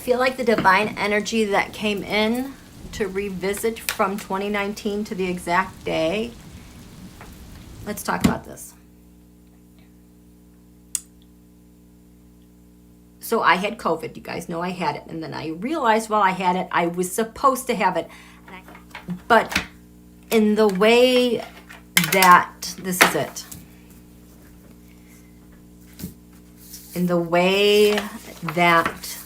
feel like the divine energy that came in to revisit from 2019 to the exact day. Let's talk about this. So I had COVID. You guys know I had it. And then I realized while I had it, I was supposed to have it. But in the way that, this is it. In the way that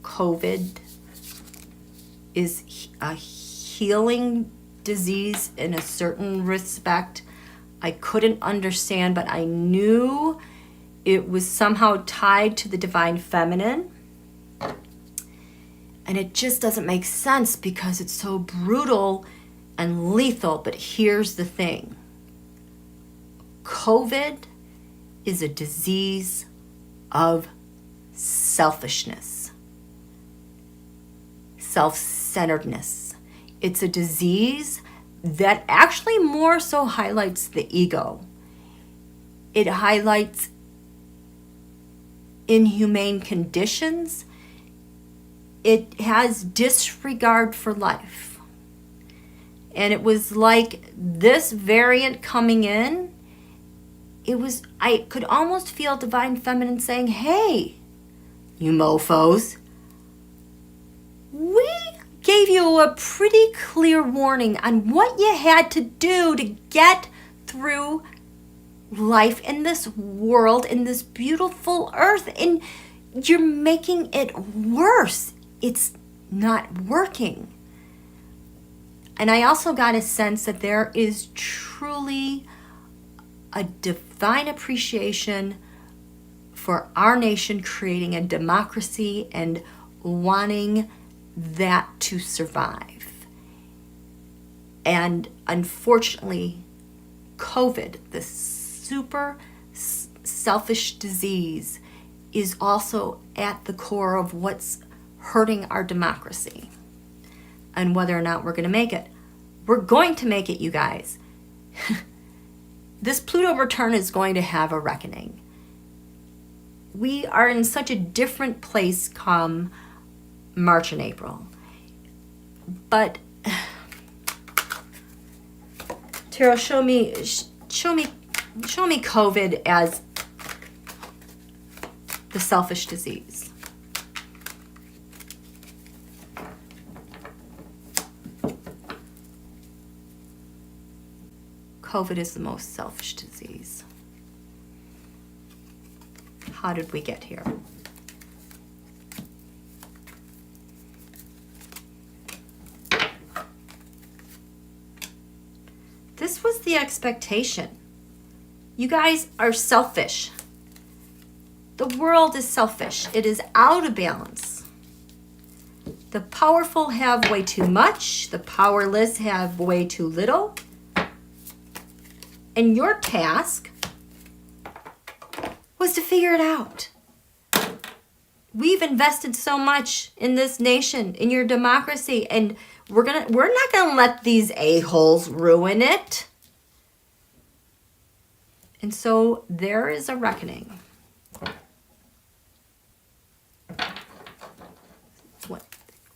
COVID is a healing disease in a certain respect, I couldn't understand, but I knew it was somehow tied to the divine feminine. And it just doesn't make sense because it's so brutal and lethal. But here's the thing. COVID is a disease of selfishness, self-centeredness. It's a disease that actually more so highlights the ego. It highlights inhumane conditions. It has disregard for life. And it was like this variant coming in, I could almost feel divine feminine saying, hey, you mofos, we gave you a pretty clear warning on what you had to do to get through life in this world, in this beautiful earth, and you're making it worse. It's not working. And I also got a sense that there is truly a divine appreciation for our nation creating a democracy and wanting that to survive. And unfortunately, COVID, this super selfish disease, is also at the core of what's hurting our democracy and whether or not we're going to make it. We're going to make it, you guys. This Pluto return is going to have a reckoning. We are in such a different place come March and April. But Tarot, show me COVID as the selfish disease. COVID is the most selfish disease. How did we get here? This was the expectation. You guys are selfish. The world is selfish. It is out of balance. The powerful have way too much. The powerless have way too little. And your task was to figure it out. We've invested so much in this nation, in your democracy, and we're not gonna let these a-holes ruin it. And so there is a reckoning. What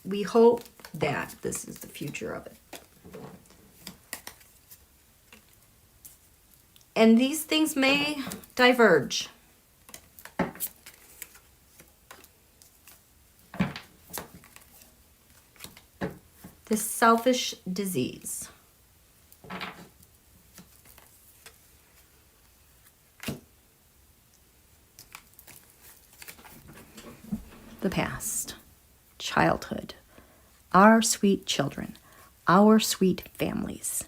we hope that this is the future of it. And these things may diverge. This selfish disease. The past, childhood, our sweet children, our sweet families.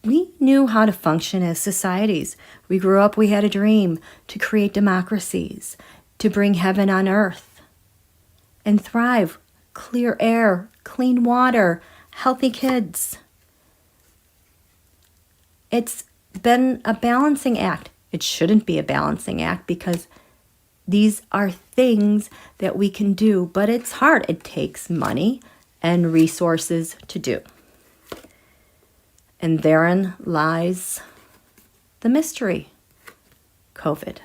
We knew how to function as societies. We grew up, we had a dream to create democracies, to bring heaven on earth and thrive. Clear air, clean water, healthy kids. It's been a balancing act. It shouldn't be a balancing act because these are things that we can do, but it's hard. It takes money and resources to do. And therein lies the mystery, COVID.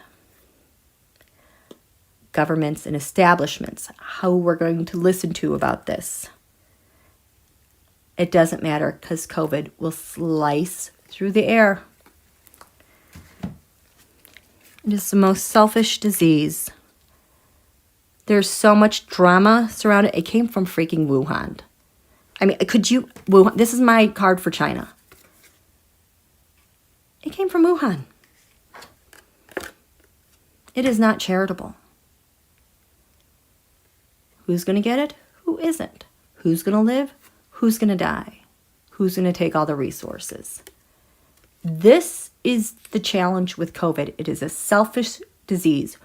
governments and establishments, how we're going to listen to about this. It doesn't matter because COVID will slice through the air. It is the most selfish disease. There's so much drama surrounded. It came from freaking Wuhan. I mean, Wuhan, this is my card for China. It came from Wuhan. It is not charitable. Who's going to get it? Who isn't? Who's going to live? Who's going to die? Who's going to take all the resources? This is the challenge with COVID. It is a selfish disease.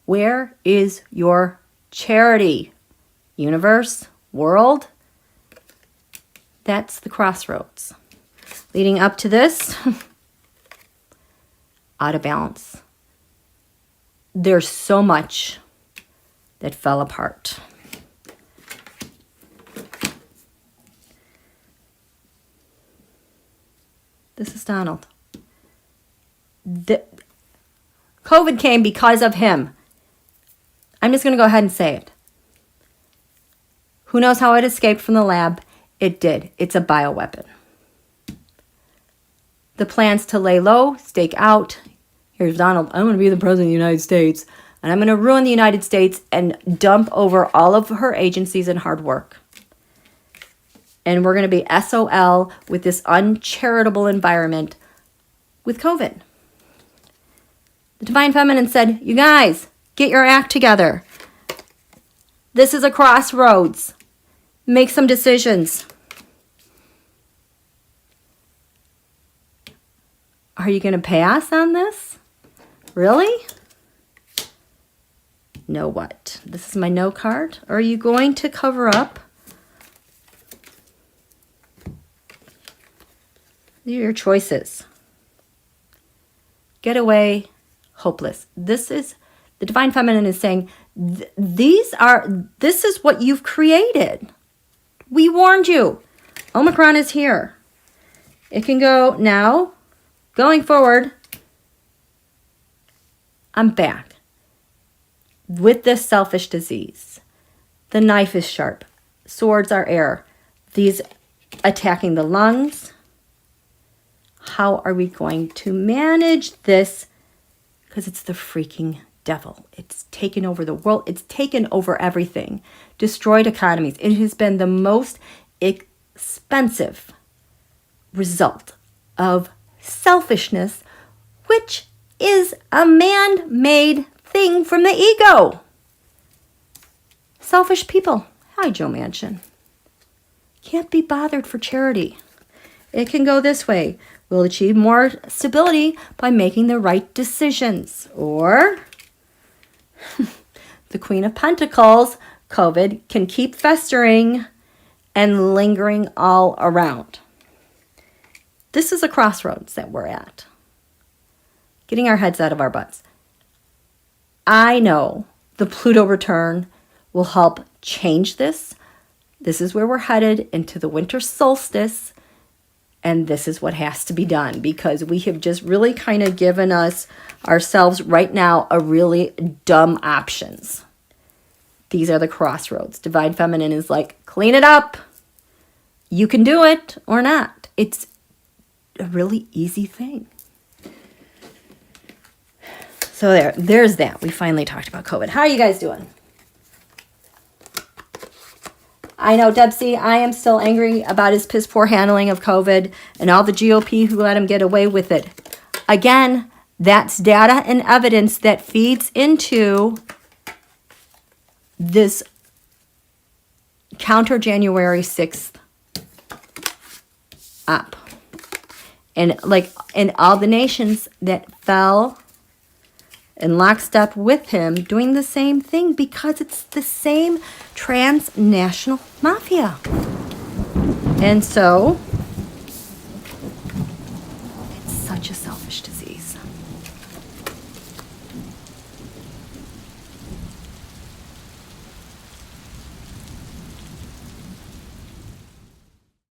Where is your charity? Universe? World? That's the crossroads. Leading up to this, out of balance. There's so much that fell apart. This is Donald. COVID came because of him. I'm just going to go ahead and say it. Who knows how it escaped from the lab? It did. It's a bioweapon. The plans to lay low, stake out. Here's Donald. I'm going to be the president of the United States, and I'm going to ruin the United States and dump over all of her agencies and hard work. And we're going to be SOL with this uncharitable environment with COVID. The Divine Feminine said, you guys, get your act together. This is a crossroads. Make some decisions. Are you going to pass on this? Really? No what? This is my no card. Are you going to cover up? These are your choices. Get away, hopeless. This is, the Divine Feminine is saying, this is what you've created. We warned you. Omicron is here. It can go now. Going forward, I'm back with this selfish disease. The knife is sharp. Swords are air. These attacking the lungs. How are we going to manage this? Because it's the freaking devil. It's taken over the world. It's taken over everything. Destroyed economies. It has been the most expensive result of selfishness, which is a man-made thing from the ego. Selfish people. Hi, Joe Manchin. Can't be bothered for charity. It can go this way. We'll achieve more stability by making the right decisions. Or the Queen of Pentacles, COVID, can keep festering and lingering all around. This is a crossroads that we're at. Getting our heads out of our butts. I know the Pluto return will help change this. This is where we're headed into the winter solstice. And this is what has to be done because we have just really kind of given ourselves right now a really dumb options. These are the crossroads. Divine Feminine is like, clean it up. You can do it or not. It's a really easy thing. So there's that. We finally talked about COVID. How are you guys doing? I know, Debsy, I am still angry about his piss poor handling of COVID and all the GOP who let him get away with it. Again, that's data and evidence that feeds into this counter January 6th up. And like in all the nations that fell in lockstep with him doing the same thing because it's the same transnational mafia. And so it's such a selfish disease.